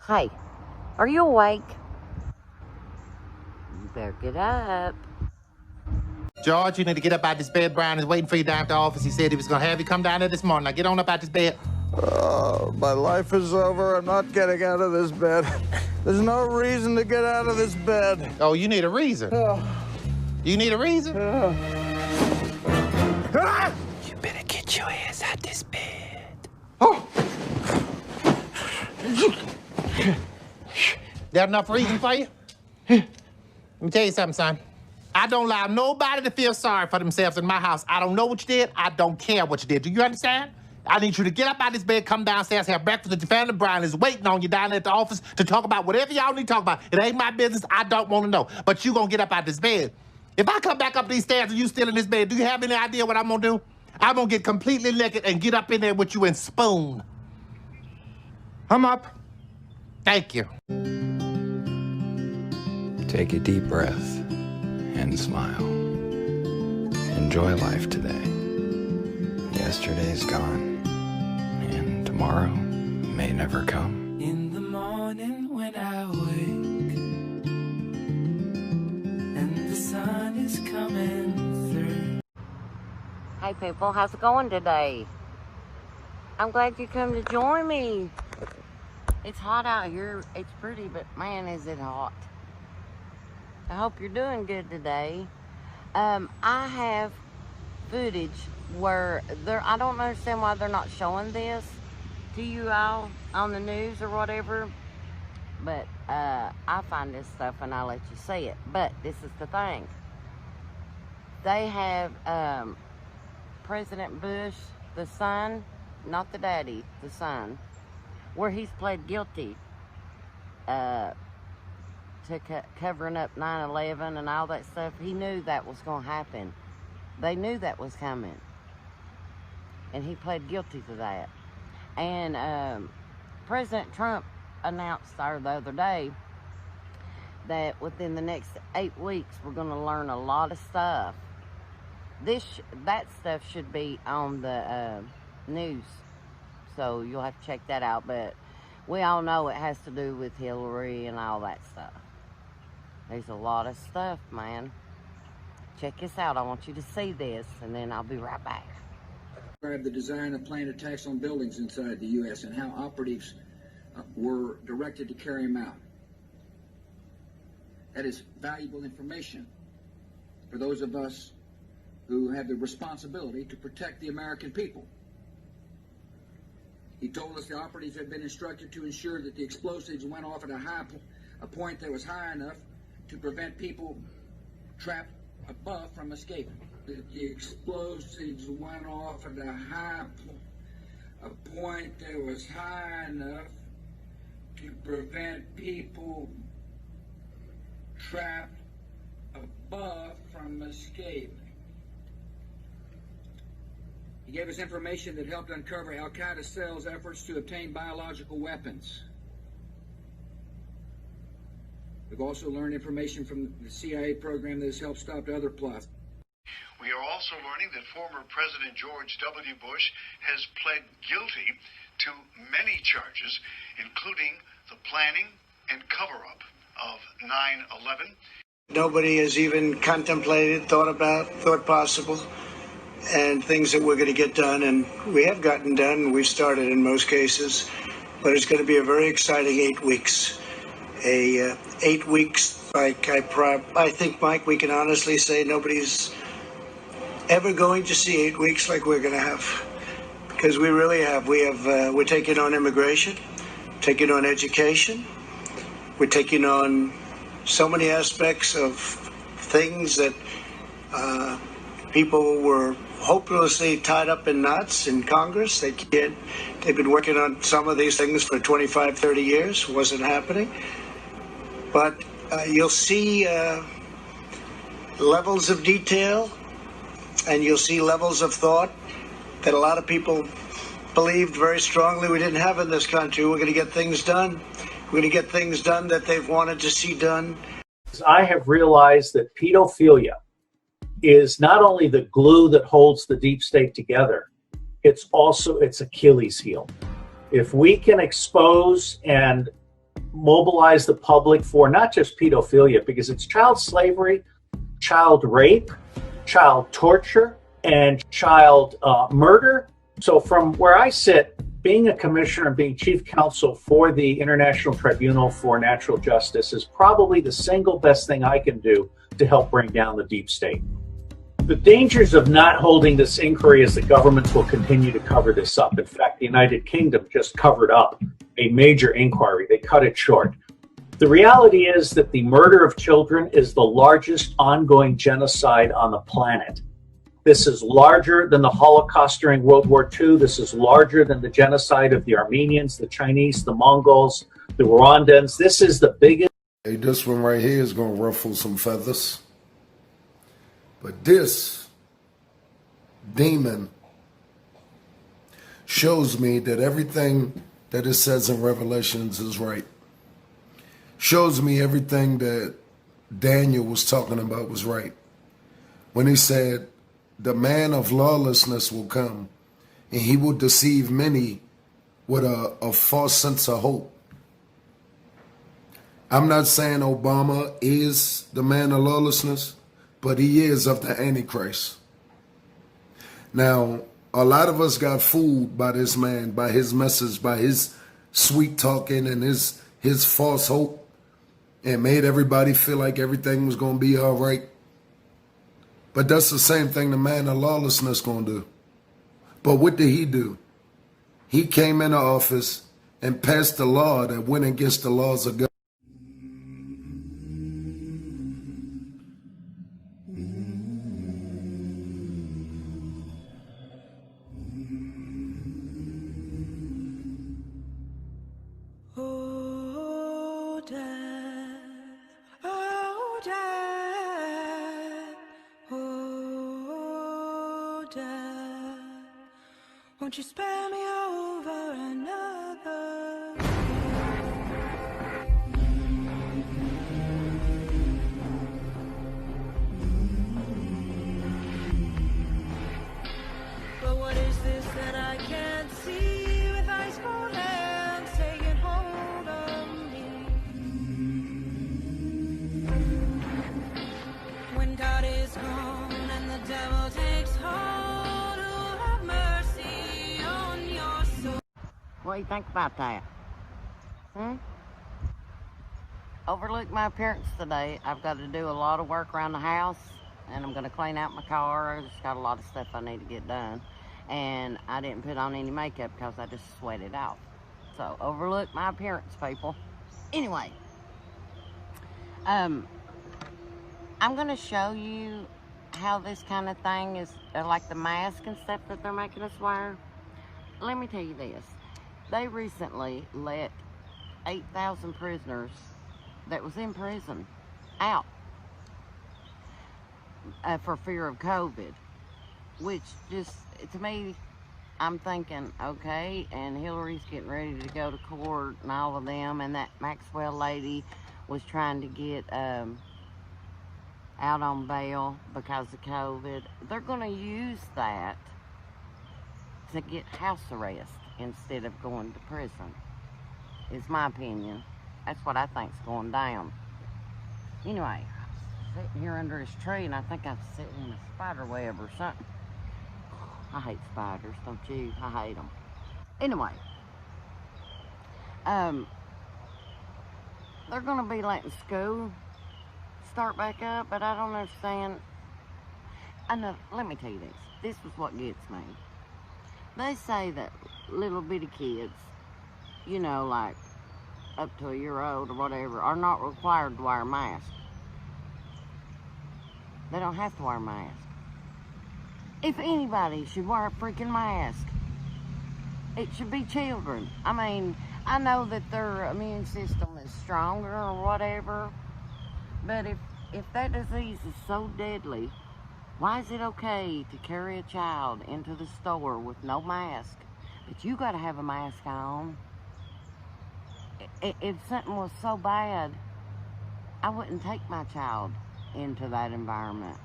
Hey, are you awake? You better get up. George, you need to get up out this bed. Brian is waiting for you down at the office. He said he was going to have you come down there this morning. Now get on up out this bed. My life is over. I'm not getting out of this bed. There's no reason to get out of this bed. Oh, you need a reason? You need a reason? You better get your ass out this bed. Oh! That enough reason for you? Let me tell you something, son. I don't allow nobody to feel sorry for themselves in my house. I don't know what you did. I don't care what you did. Do you understand? I need you to get up out of this bed, come downstairs, have breakfast with your family. Brian is waiting on you down at the office to talk about whatever y'all need to talk about. It ain't my business. I don't want to know. But you gonna get up out this bed. If I come back up these stairs and you still in this bed, do you have any idea what I'm gonna do? I'm gonna get completely naked and get up in there with you and spoon. I'm up. Thank you. Take a deep breath and smile. Enjoy life today. Yesterday's gone, and tomorrow may never come. In the morning when I wake and the sun is coming through. Hey people, how's it going today? I'm glad you come to join me. It's hot out here. It's pretty, but man, is it hot. I hope you're doing good today. I have footage where I don't understand why they're not showing this to you all on the news or whatever, but I find this stuff and I'll let you see it. But this is the thing. They have President Bush, the son, not the daddy, the son, where he's pled guilty to covering up 9/11 and all that stuff. He knew that was going to happen. They knew that was coming. And he pled guilty to that. And President Trump announced the other day that within the next 8 weeks, we're going to learn a lot of stuff. That stuff should be on the news. So you'll have to check that out. But we all know it has to do with Hillary and all that stuff. There's a lot of stuff, man. Check this out. I want you to see this, and then I'll be right back. Describe the design of planned attacks on buildings inside the U.S. and how operatives were directed to carry them out. That is valuable information for those of us who have the responsibility to protect the American people. He told us the operatives had been instructed to ensure that the explosives went off at a point that was high enough to prevent people trapped above from escaping. The explosives went off at a point that was high enough to prevent people trapped above from escaping. He gave us information that helped uncover Al-Qaeda cells' efforts to obtain biological weapons. We've also learned information from the CIA program that has helped stop other plots. We are also learning that former President George W. Bush has pled guilty to many charges, including the planning and cover-up of 9/11. Nobody has even contemplated, thought possible, and things that we're going to get done, and we have gotten done. We've started in most cases, but it's going to be a very exciting 8 weeks. 8 weeks, like I think, Mike, we can honestly say nobody's ever going to see 8 weeks like we're going to have, because we really have. We're taking on immigration, taking on education, we're taking on so many aspects of things that people were hopelessly tied up in knots in Congress. They've been working on some of these things for 25, 30 years. Wasn't happening. But you'll see levels of detail, and you'll see levels of thought that a lot of people believed very strongly we didn't have in this country. We're going to get things done. We're going to get things done that they've wanted to see done. I have realized that pedophilia is not only the glue that holds the deep state together, it's also its Achilles heel. If we can expose and mobilize the public for not just pedophilia, because it's child slavery, child rape, child torture, and child murder. So from where I sit, being a commissioner and being chief counsel for the International Tribunal for Natural Justice is probably the single best thing I can do to help bring down the deep state. The dangers of not holding this inquiry is the governments will continue to cover this up. In fact, the United Kingdom just covered up a major inquiry. They cut it short. The reality is that the murder of children is the largest ongoing genocide on the planet. This is larger than the Holocaust during World War II. This is larger than the genocide of the Armenians, the Chinese, the Mongols, the Rwandans. This is the biggest. Hey, this one right here is going to ruffle some feathers. But this demon shows me that everything that it says in Revelations is right. Shows me everything that Daniel was talking about was right. When he said, the man of lawlessness will come, and he will deceive many with a false sense of hope. I'm not saying Obama is the man of lawlessness, but he is of the Antichrist. Now, a lot of us got fooled by this man, by his message, by his sweet talking and his false hope, and made everybody feel like everything was going to be all right. But that's the same thing the man of lawlessness going to do. But what did he do? He came into office and passed a law that went against the laws of God. Oh, Dad. Oh, Dad. Oh, Dad. Won't you spare me over another? But what is this that I can't see with ice cold hands taking hold of me? When God is gone and the devil takes hold, who have mercy on your soul? What do you think about that? Overlook my appearance today. I've got to do a lot of work around the house, and I'm going to clean out my car. I just got a lot of stuff I need to get done. And I didn't put on any makeup because I just sweated out. So overlook my appearance, people. Anyway, I'm going to show you how this kind of thing is, like the mask and stuff that they're making us wear. Let me tell you this. They recently let 8,000 prisoners that was in prison out for fear of COVID, which just, to me, I'm thinking, okay, and Hillary's getting ready to go to court and all of them, and that Maxwell lady was trying to get out on bail because of COVID. They're going to use that to get house arrest instead of going to prison, is my opinion. That's what I think's going down. Anyway, I'm sitting here under this tree, and I think I'm sitting in a spider web or something. I hate spiders, don't you? I hate them. Anyway, they're going to be letting school start back up, but I don't understand. I know, let me tell you this. This is what gets me. They say that little bitty kids, you know, like up to a year old or whatever, are not required to wear a mask. They don't have to wear a mask. If anybody should wear a freaking mask, it should be children. I mean, I know that their immune system is stronger or whatever, but if that disease is so deadly, why is it okay to carry a child into the store with no mask? But you gotta have a mask on. If something was so bad, I wouldn't take my child into that environment.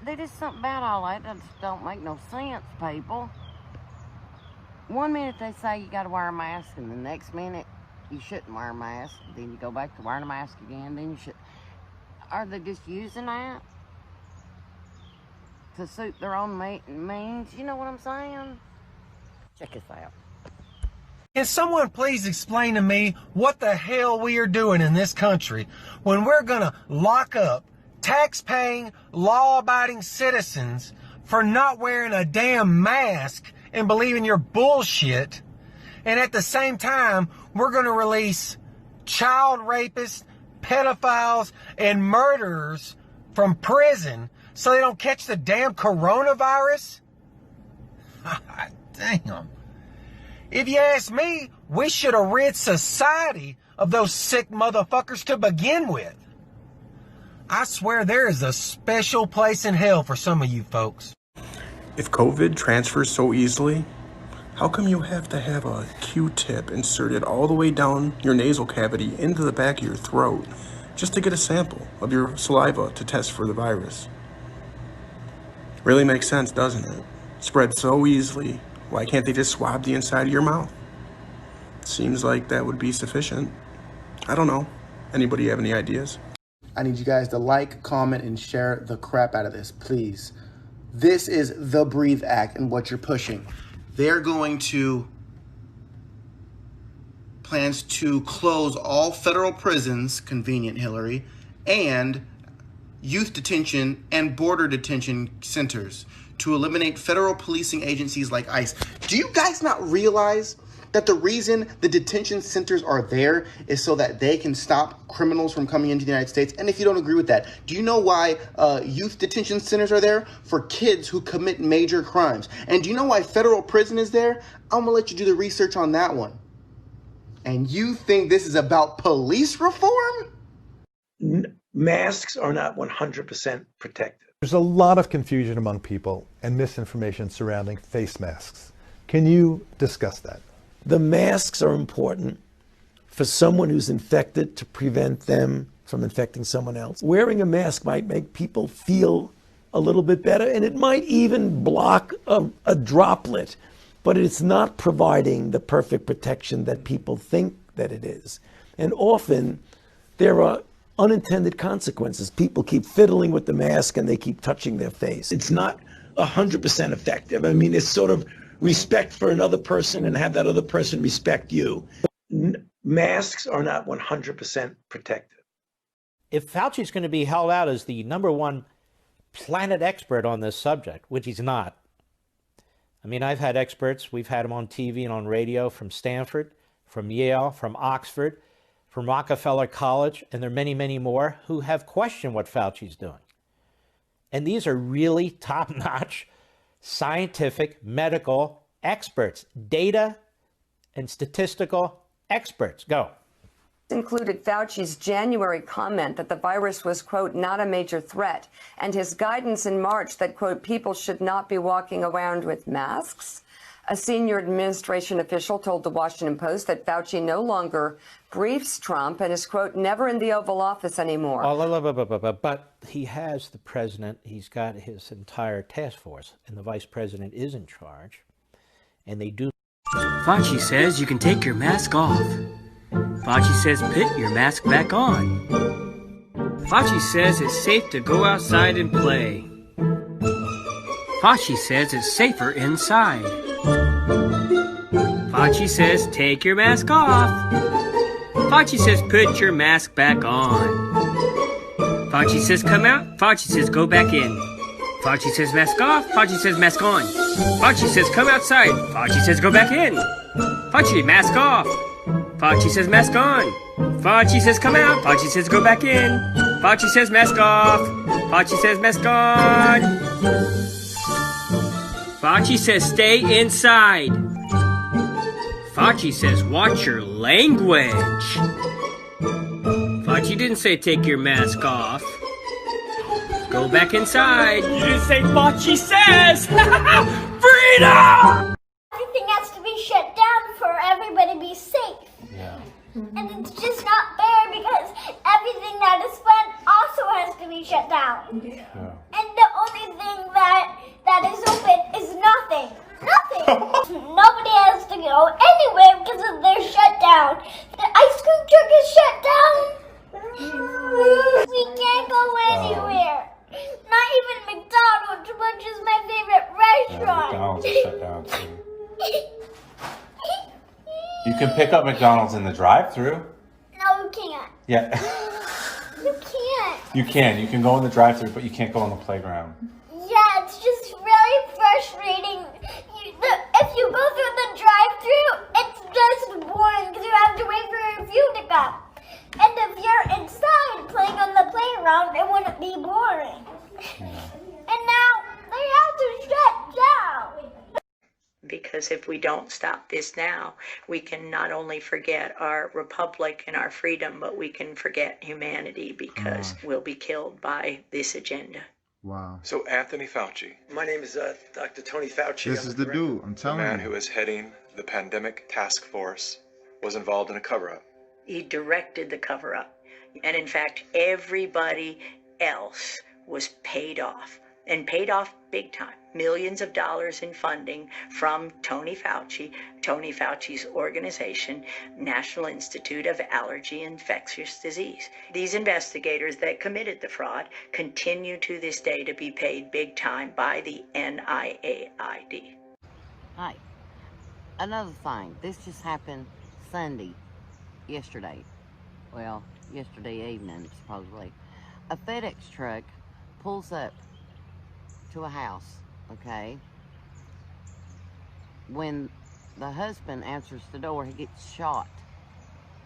There's just something about all that just don't make no sense, people. One minute they say you gotta wear a mask, and the next minute you shouldn't wear a mask. Then you go back to wearing a mask again. Then you should. Are they just using that to suit their own means? You know what I'm saying? Check this out. Can someone please explain to me what the hell we are doing in this country when we're gonna lock up tax-paying, law-abiding citizens for not wearing a damn mask and believing your bullshit, and at the same time we're gonna release child rapists, pedophiles, and murderers from prison so they don't catch the damn coronavirus? Damn. If you ask me, we should have rid society of those sick motherfuckers to begin with. I swear there is a special place in hell for some of you folks. If COVID transfers so easily, how come you have to have a Q-tip inserted all the way down your nasal cavity into the back of your throat just to get a sample of your saliva to test for the virus? Really makes sense, doesn't it? Spreads so easily. Why can't they just swab the inside of your mouth? Seems like that would be sufficient. I don't know. Anybody have any ideas? I need you guys to like, comment, and share the crap out of this, please. This is the Breathe Act and what you're pushing. They're going to plans to close all federal prisons, convenient Hillary, and youth detention and border detention centers to eliminate federal policing agencies like ICE. Do you guys not realize that the reason the detention centers are there is so that they can stop criminals from coming into the United States? And if you don't agree with that, do you know why youth detention centers are there? For kids who commit major crimes. And do you know why federal prison is there? I'm gonna let you do the research on that one. And you think this is about police reform? Masks are not 100% protective. There's a lot of confusion among people and misinformation surrounding face masks. Can you discuss that? The masks are important for someone who's infected to prevent them from infecting someone else. Wearing a mask might make people feel a little bit better, and it might even block a droplet, but it's not providing the perfect protection that people think that it is. And often there are unintended consequences. People keep fiddling with the mask and they keep touching their face. It's not 100% effective. I mean, it's sort of respect for another person and have that other person respect you. Masks are not 100% protective. If Fauci's going to be held out as the #1 planet expert on this subject, which he's not. I mean, I've had experts, we've had them on TV and on radio from Stanford, from Yale, from Oxford, from Rockefeller College, and there are many, many more who have questioned what Fauci's doing. And these are really top-notch scientific, medical experts, data and statistical experts. Go. Included Fauci's January comment that the virus was, quote, not a major threat, and his guidance in March that, quote, people should not be walking around with masks. A senior administration official told the Washington Post that Fauci no longer briefs Trump and is, quote, never in the Oval Office anymore. But he has the president, he's got his entire task force, and the vice president is in charge, and they do. Fauci says you can take your mask off. Fauci says put your mask back on. Fauci says it's safe to go outside and play. Fauci says it's safer inside. Fauci says take your mask off. Fauci says put your mask back on. Fauci says come out. Fauci says go back in. Fauci says mask off. Fauci says mask on. Fauci says come outside. Fauci says go back in. Fauci, mask off. Fauci says mask on. Fauci says come out. Fauci says go back in. Fauci says mask off. Fauci says mask on. Fauci says stay inside. Fauci says watch your language. Fauci didn't say take your mask off. Go back inside. You didn't say Fauci says. Freedom! Everything has to be shut down for everybody to be safe. Yeah. And it's just not fair because everything that is fun also has to be shut down. Yeah. And the only thing that is open is nothing. Nothing. Nobody has to go anywhere because they're shut down. I You can pick up McDonald's in the drive-thru. No, you can't. Yeah, You can't. you can. You can go in the drive-thru, but you can't go on the playground. Yeah, it's just really frustrating. If you go through the drive-thru, it's just boring because you have to wait for your food to come. And if you're inside playing on the playground, it wouldn't be boring. And now they have to shut down. Because if we don't stop this now, we can not only forget our republic and our freedom, but we can forget humanity because we'll be killed by this agenda. Wow. So Anthony Fauci. My name is Dr. Tony Fauci. This is the dude, I'm The telling man you. who is heading the pandemic task force was involved in a cover-up. He directed the cover-up. And in fact, everybody else was paid off. And paid off big time. Millions of dollars in funding from Tony Fauci, Tony Fauci's organization, National Institute of Allergy and Infectious Disease. These investigators that committed the fraud continue to this day to be paid big time by the NIAID. Hi. Another thing. This just happened yesterday. Well, yesterday evening, supposedly. A FedEx truck pulls up to a house, okay? When the husband answers the door, he gets shot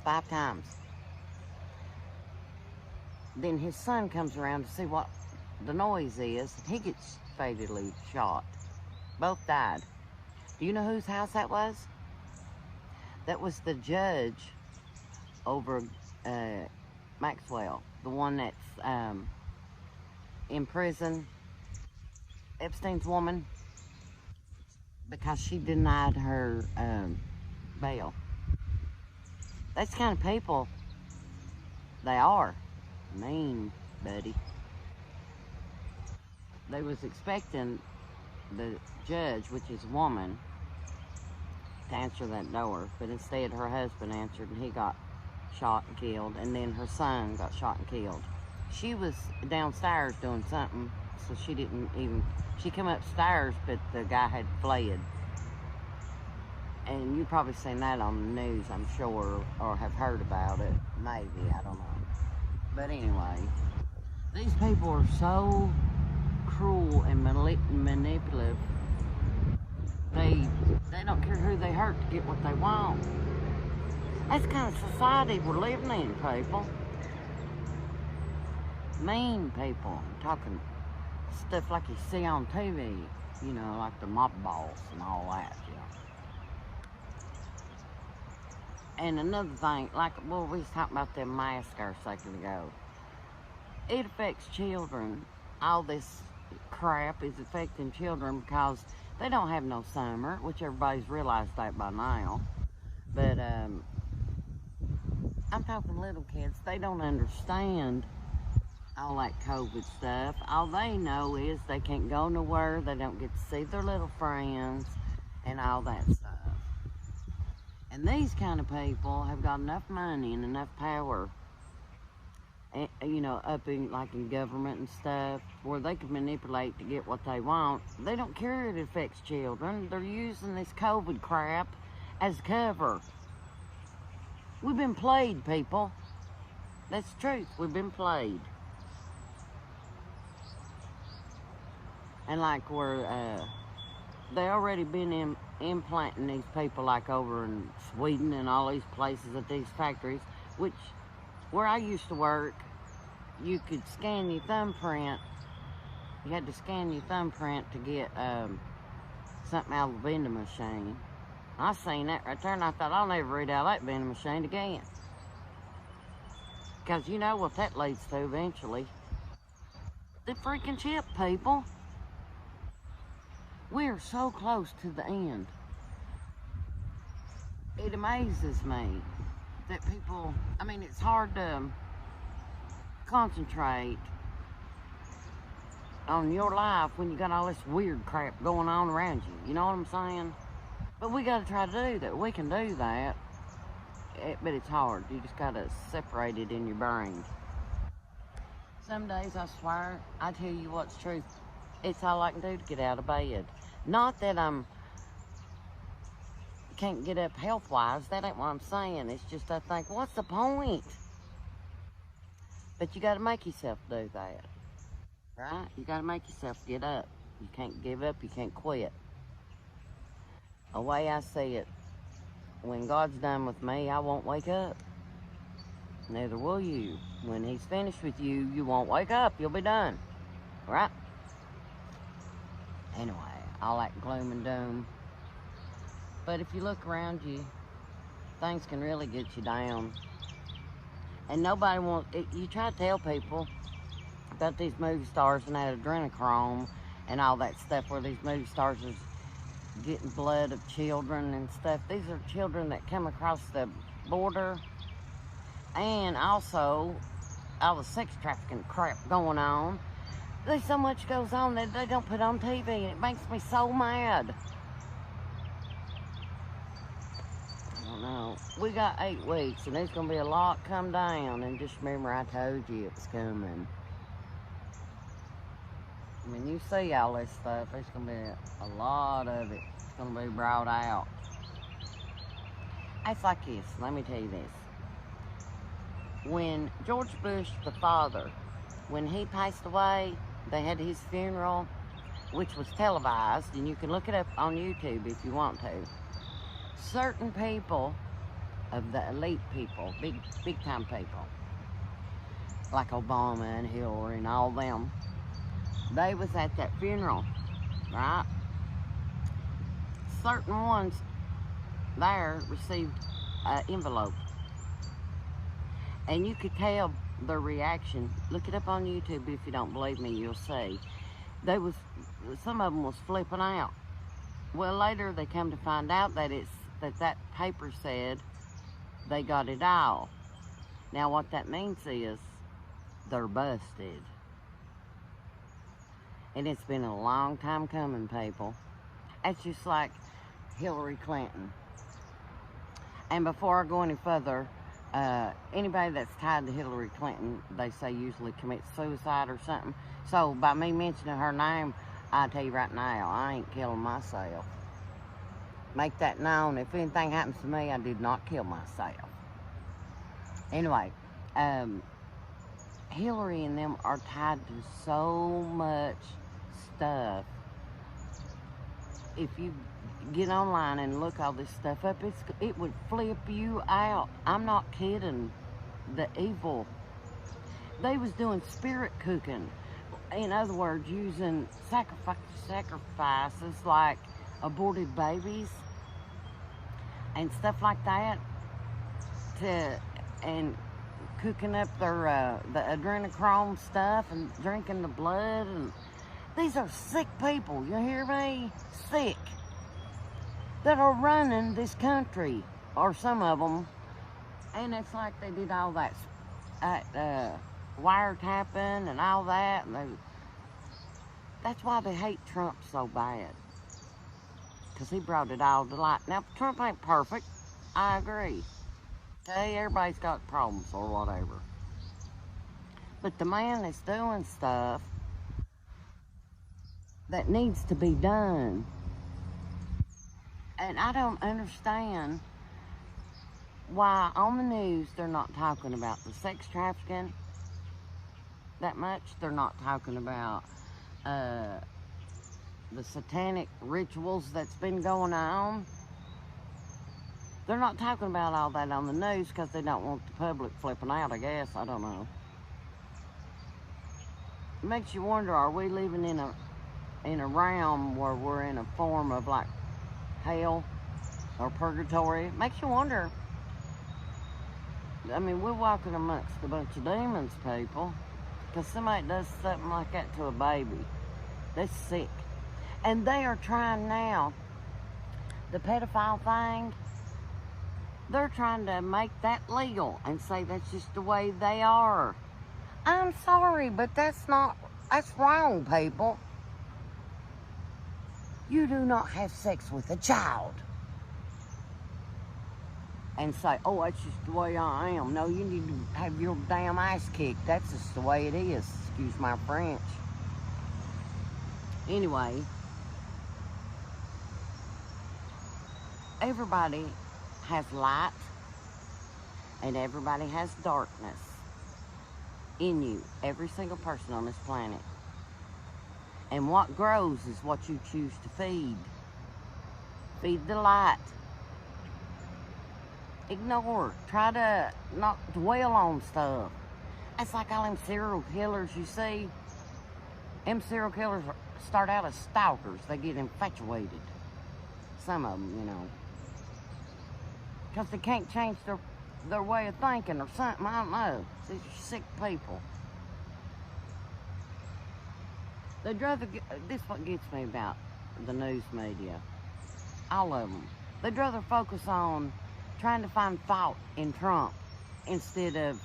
5 times. Then his son comes around to see what the noise is. He gets fatally shot. Both died. Do you know whose house that was? That was the judge over Maxwell, the one that's in prison, Epstein's woman, because she denied her bail. That's the kind of people they are. Mean, buddy. They was expecting the judge, which is a woman, to answer that door, but instead her husband answered and he got shot and killed, and then her son got shot and killed. She was downstairs doing something, so she didn't even, she came upstairs, but the guy had fled. And you've probably seen that on the news, I'm sure, or have heard about it. Maybe, I don't know. But anyway, these people are so cruel and manipulative. They don't care who they hurt to get what they want. That's the kind of society we're living in, people. Mean people. I'm talking stuff like you see on TV, you know, like the mob boss and all that, you know. And another thing, like, well, we was talking about them masks a second ago. It affects children. All this crap is affecting children because they don't have no summer, which everybody's realized that by now. But I'm talking little kids. They don't understand all that COVID stuff. All they know is they can't go nowhere. They don't get to see their little friends and all that stuff. And these kind of people have got enough money and enough power, you know, up in, like in government and stuff, where they can manipulate to get what they want. They don't care it affects children. They're using this COVID crap as cover. We've been played, people. That's the truth. We've been played. And like where they already been implanting these people, like over in Sweden and all these places at these factories, which where I used to work, you could scan your thumbprint. You had to scan your thumbprint to get something out of the vending machine. I seen that right there and I thought, I'll never read out that vending machine again. Because you know what that leads to eventually. The freaking chip, people. We are so close to the end. It amazes me that people, I mean, it's hard to concentrate on your life when you got all this weird crap going on around you. You know what I'm saying? But we got to try to do that. We can do that. But it's hard. You just got to separate it in your brain. Some days, I swear, I tell you what's truth. It's all I can do to get out of bed. Not that I'm can't get up health-wise. That ain't what I'm saying. It's just I think, what's the point? But you got to make yourself do that, right? You got to make yourself get up. You can't give up. You can't quit. The way I see it, when God's done with me, I won't wake up. Neither will you. When He's finished with you, you won't wake up. You'll be done, right? Anyway, all that gloom and doom. But if you look around you, things can really get you down. And nobody wants, you try to tell people about these movie stars and that adrenochrome and all that stuff where these movie stars are getting blood of children and stuff. These are children that come across the border. And also, all the sex trafficking crap going on. There's so much goes on that they don't put on TV, and it makes me so mad. I don't know. We got 8 weeks, and there's going to be a lot come down. And just remember, I told you it was coming. When you see all this stuff, there's going to be a lot of it. It's going to be brought out. It's like this. Let me tell you this. When George Bush, the father, when he passed away, they had his funeral, which was televised, and you can look it up on YouTube if you want to. Certain people of the elite people, big time people, like Obama and Hillary and all them, they was at that funeral, right? Certain ones there received an envelope. And you could tell their reaction. Look it up on YouTube if you don't believe me, you'll see. Some of them was flipping out. Well, later they come to find out that that paper said they got it all. Now what that means is they're busted. And it's been a long time coming, people. It's just like Hillary Clinton. And before I go any further, anybody that's tied to Hillary Clinton, they say usually commits suicide or something. So by me mentioning her name, I tell you right now, I ain't killing myself. Make that known. If anything happens to me, I did not kill myself. Anyway, Hillary and them are tied to so much stuff. If you get online and look all this stuff up, it would flip you out. I'm not kidding. The evil. They was doing spirit cooking. In other words, using sacrifices like aborted babies and stuff like that and cooking up their the adrenochrome stuff and drinking the blood. And these are sick people, you hear me? Sick. That are running this country, or some of them. And it's like they did all that wiretapping and all that. And that's why they hate Trump so bad. Because he brought it all to light. Now, Trump ain't perfect. I agree. Okay, everybody's got problems or whatever. But the man is doing stuff that needs to be done. And I don't understand why on the news they're not talking about the sex trafficking that much. They're not talking about the satanic rituals that's been going on. They're not talking about all that on the news because they don't want the public flipping out, I guess. I don't know. It makes you wonder, are we living in a realm where we're in a form of like hell or purgatory? It makes you wonder. I mean, we're walking amongst a bunch of demons, people. Because somebody does something like that to a baby. That's sick. And they are trying now, the pedophile thing, they're trying to make that legal and say that's just the way they are. I'm sorry, but that's wrong, people. You do not have sex with a child and say, oh, that's just the way I am. No, you need to have your damn ass kicked. That's just the way it is. Excuse my French. Anyway, everybody has light and everybody has darkness in you, every single person on this planet. And what grows is what you choose to feed. Feed the light. Ignore. Try to not dwell on stuff. It's like all them serial killers you see. Them serial killers start out as stalkers. They get infatuated. Some of them, you know. Because they can't change their way of thinking or something. I don't know. These are sick people. They'd rather, this is what gets me about the news media. All of them. They'd rather focus on trying to find fault in Trump instead of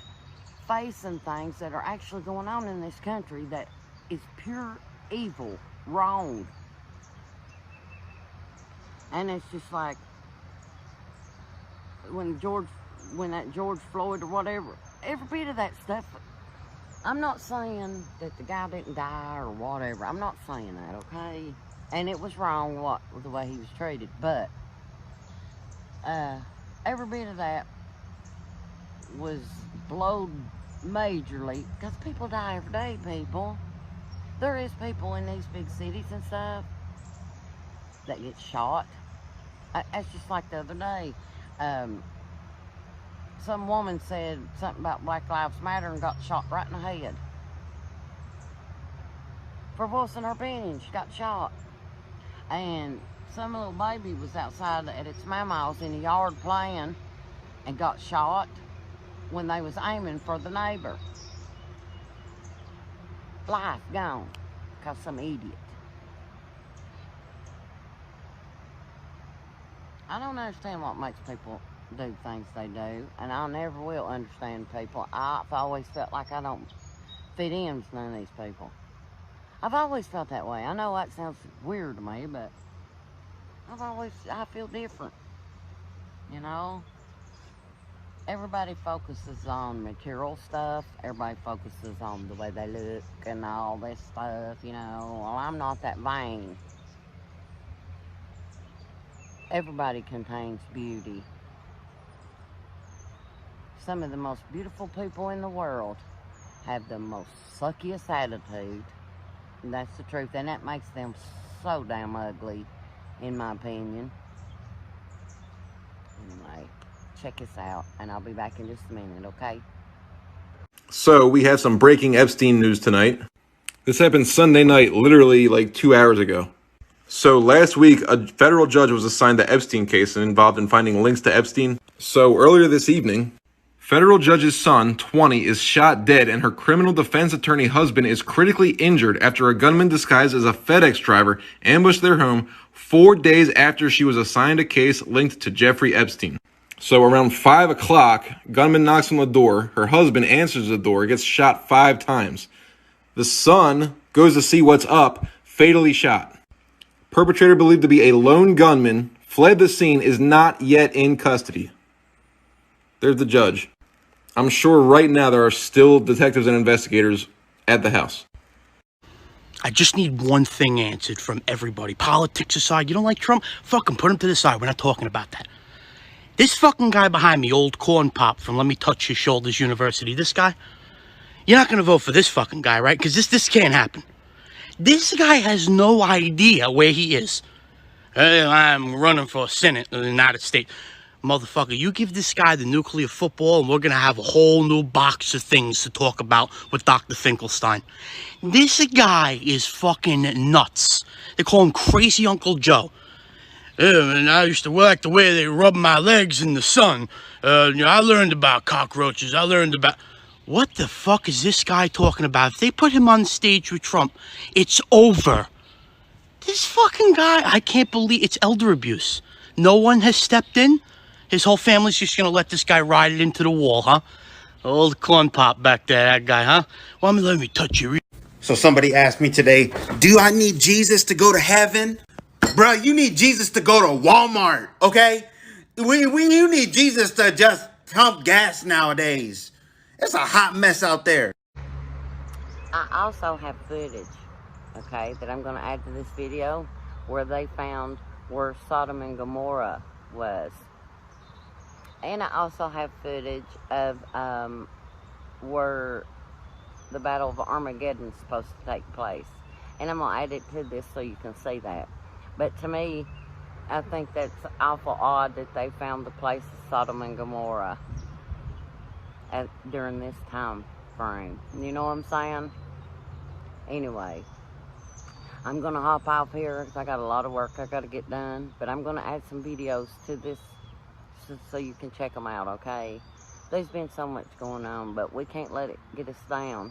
facing things that are actually going on in this country that is pure evil, wrong. And it's just like when that George Floyd or whatever, every bit of that stuff. I'm not saying that the guy didn't die or whatever. I'm not saying that, okay? And it was wrong the way he was treated, but every bit of that was blowed majorly because people die every day, people. There is people in these big cities and stuff that get shot. That's just like the other day. Some woman said something about Black Lives Matter and got shot right in the head. For voicing her opinion, she got shot. And some little baby was outside at its mama's in the yard playing and got shot when they was aiming for the neighbor. Life gone because some idiot. I don't understand what makes people do things they do, and I never will understand people. I've always felt like I don't fit in with none of these people. I've always felt that way. I know that sounds weird to me, but I feel different, you know? Everybody focuses on material stuff. Everybody focuses on the way they look and all this stuff, you know? Well, I'm not that vain. Everybody contains beauty. Some of the most beautiful people in the world have the most suckiest attitude. And that's the truth. And that makes them so damn ugly, in my opinion. Anyway, check us out. And I'll be back in just a minute, okay? So, we have some breaking Epstein news tonight. This happened Sunday night, literally like 2 hours ago. So, last week, a federal judge was assigned the Epstein case and involved in finding links to Epstein. So, earlier this evening, federal judge's son, 20, is shot dead and her criminal defense attorney husband is critically injured after a gunman disguised as a FedEx driver ambushed their home 4 days after she was assigned a case linked to Jeffrey Epstein. So around 5 o'clock, gunman knocks on the door, her husband answers the door, gets shot 5 times. The son goes to see what's up, fatally shot. Perpetrator believed to be a lone gunman, fled the scene, is not yet in custody. There's the judge. I'm sure right now there are still detectives and investigators at the house. I just need one thing answered from everybody. Politics aside, you don't like Trump? Fucking put him to the side. We're not talking about that. This fucking guy behind me, old corn pop from Let Me Touch Your Shoulders University, this guy, you're not going to vote for this fucking guy, right? Because this can't happen. This guy has no idea where he is. Hey, I'm running for Senate in the United States. Motherfucker, you give this guy the nuclear football and we're going to have a whole new box of things to talk about with Dr. Finkelstein. This guy is fucking nuts. They call him Crazy Uncle Joe. And I used to like the way they rub my legs in the sun. I learned about cockroaches. I learned about... What the fuck is this guy talking about? If they put him on stage with Trump, it's over. This fucking guy, I can't believe... It's elder abuse. No one has stepped in. His whole family's just gonna let this guy ride it into the wall, huh? Old corn pop back there, that guy, huh? Well, let me touch you. So somebody asked me today, do I need Jesus to go to heaven? Bruh, you need Jesus to go to Walmart, okay? You need Jesus to just pump gas nowadays. It's a hot mess out there. I also have footage, okay, that I'm going to add to this video where they found where Sodom and Gomorrah was. And I also have footage of where the Battle of Armageddon is supposed to take place. And I'm going to add it to this so you can see that. But to me, I think that's awful odd that they found the place of Sodom and Gomorrah during this time frame. You know what I'm saying? Anyway, I'm going to hop off here because I got a lot of work I got to get done. But I'm going to add some videos to this so you can check them out, okay? There's been so much going on, but we can't let it get us down.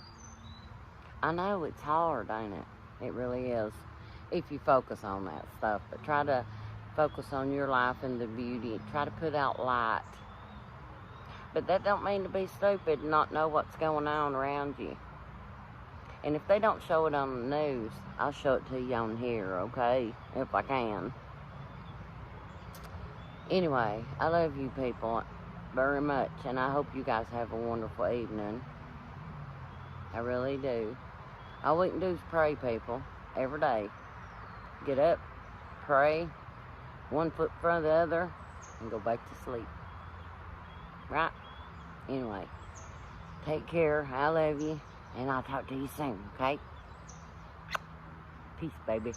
I know it's hard, ain't it? It really is. If you focus on that stuff. But try to focus on your life and the beauty. Try to put out light. But that don't mean to be stupid and not know what's going on around you. And if they don't show it on the news, I'll show it to you on here, okay? If I can. Anyway, I love you people very much, and I hope you guys have a wonderful evening. I really do. All we can do is pray, people, every day. Get up, pray, one foot in front of the other, and go back to sleep. Right? Anyway, take care. I love you, and I'll talk to you soon, okay? Peace, baby.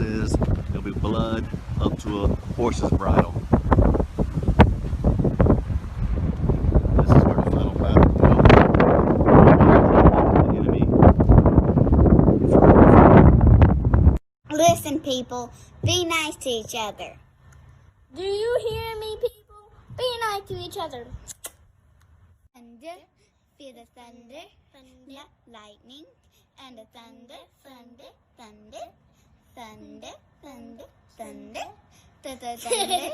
Is there'll be blood up to a horse's bridle. This is where the final battle will the enemy. Listen, people, be nice to each other. Do you hear me, people? Be nice to each other. Thunder, feel the thunder, thunder, lightning, and the thunder, thunder, thunder. Thunder, thunder, thunder, thunder, thunder.